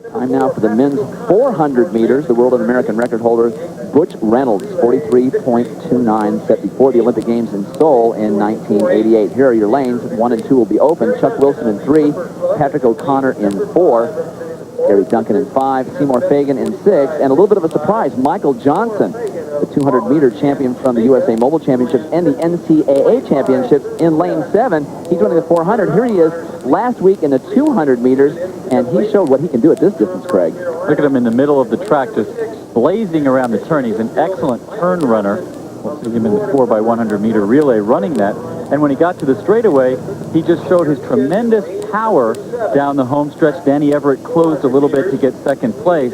Time now for the men's 400 meters. The world and American record holder, Butch Reynolds, 43.29, set before the Olympic Games in Seoul in 1988. Here are your lanes. 1 and 2 will be open. Chuck Wilson in 3, Patrick O'Connor in 4, Gary Duncan in 5, Seymour Fagan in 6, and a little bit of a surprise, Michael Johnson, the 200-meter champion from the USA Mobile Championships and the NCAA Championships in lane 7. He's running the 400. Here he is last week in the 200 meters, and he showed what he can do at this distance, Craig. Look at him in the middle of the track, just blazing around the turn. He's an excellent turn runner. We'll see him in the 4x100 meter relay running that. And when he got to the straightaway, he just showed his tremendous power down the home stretch. Danny Everett closed a little bit to get second place,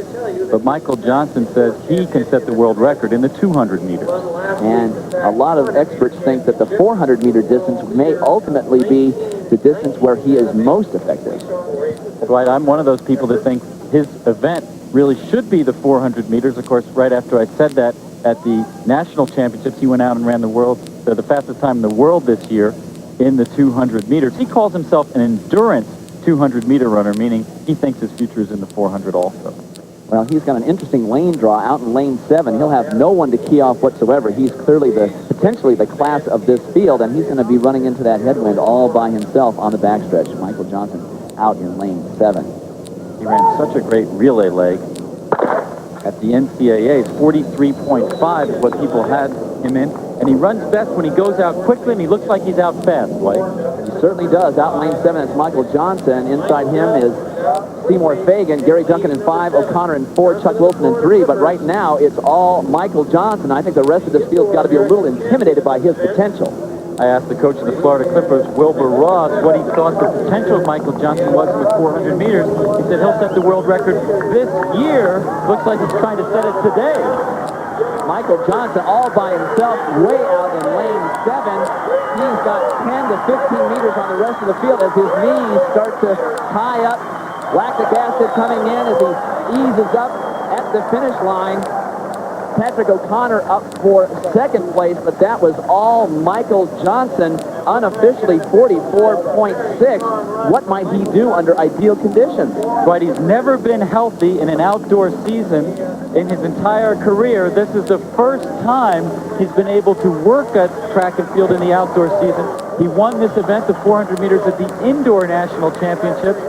but Michael Johnson says he can set the world record in the 200 meters. And a lot of experts think that the 400 meter distance may ultimately be the distance where he is most effective. Right, I'm one of those people that think his event really should be the 400 meters. Of course, right after I said that at the national championships, he went out and ran the fastest time in the world this year in the 200 meters. He calls himself an endurance 200 meter runner, meaning he thinks his future is in the 400 also. Well, he's got an interesting lane draw out in lane 7. He'll have no one to key off whatsoever. He's clearly potentially the class of this field, and he's going to be running into that headwind all by himself on the backstretch. Michael Johnson out in lane 7. He ran such a great relay leg at the NCAA's. 43.5 is what people had him in, and he runs best when he goes out quickly, and he looks like he's out fast, Blake. He certainly does. Out in lane 7, it's Michael Johnson. Inside him is Seymour Fagan, Gary Duncan in 5, O'Connor in 4, Chuck Wilson in 3. But right now, it's all Michael Johnson. I think the rest of this field's got to be a little intimidated by his potential. I asked the coach of the Florida Clippers, Wilbur Ross, what he thought the potential of Michael Johnson was with 400 meters. He said he'll set the world record this year. Looks like he's trying to set it today. Michael Johnson all by himself, way out in lane 7. He's got 10 to 15 meters on the rest of the field as his knees start to tie up. Lactic acid coming in as he eases up at the finish line. Patrick O'Connor up for second place, but that was all Michael Johnson, unofficially 44.6. What might he do under ideal conditions? Right, he's never been healthy in an outdoor season in his entire career. This is the first time he's been able to work at track and field in the outdoor season. He won this event, the 400 meters, at the indoor national championships.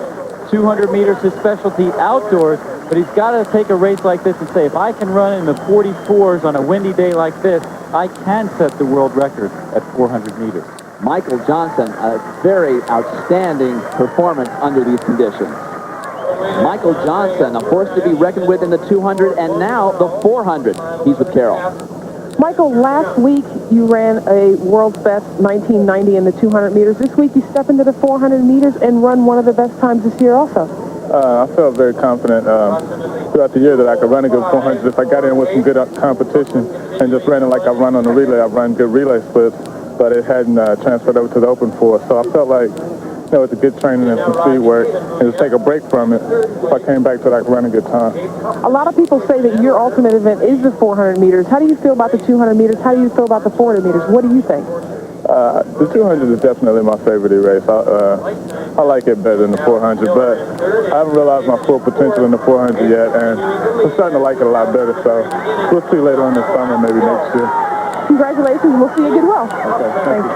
200 meters his specialty outdoors, but he's got to take a race like this and say, if I can run in the 44s on a windy day like this, I can set the world record at 400 meters. Michael Johnson, a very outstanding performance under these conditions. Michael Johnson, a force to be reckoned with in the 200 and now the 400. He's with Carol. Michael, last week you ran a world's best 1990 in the 200 meters. This week you step into the 400 meters and run one of the best times this year also. I felt very confident throughout the year that I could run a good 400 if I got in with some good competition and just ran it like I run on the relay. I run good relay splits, but it hadn't transferred over to the open 4. So I felt like it's a good training and some speed work, and just take a break from it. If I came back to it, I could run a good time. A lot of people say that your ultimate event is the 400 meters. How do you feel about the 200 meters? How do you feel about the 400 meters? What do you think? The 200 is definitely my favorite race. I like it better than the 400, but I haven't realized my full potential in the 400 yet, and I'm starting to like it a lot better, so we'll see later on this summer, maybe next year. Congratulations, we'll see you get well. Okay, thank you.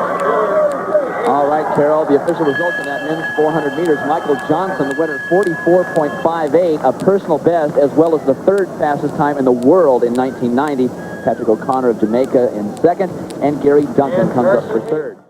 All right, Carol, the official results in that men's 400 meters. Michael Johnson, the winner, 44.58, a personal best, as well as the third fastest time in the world in 1990. Patrick O'Connor of Jamaica in second, and Gary Duncan comes up for third.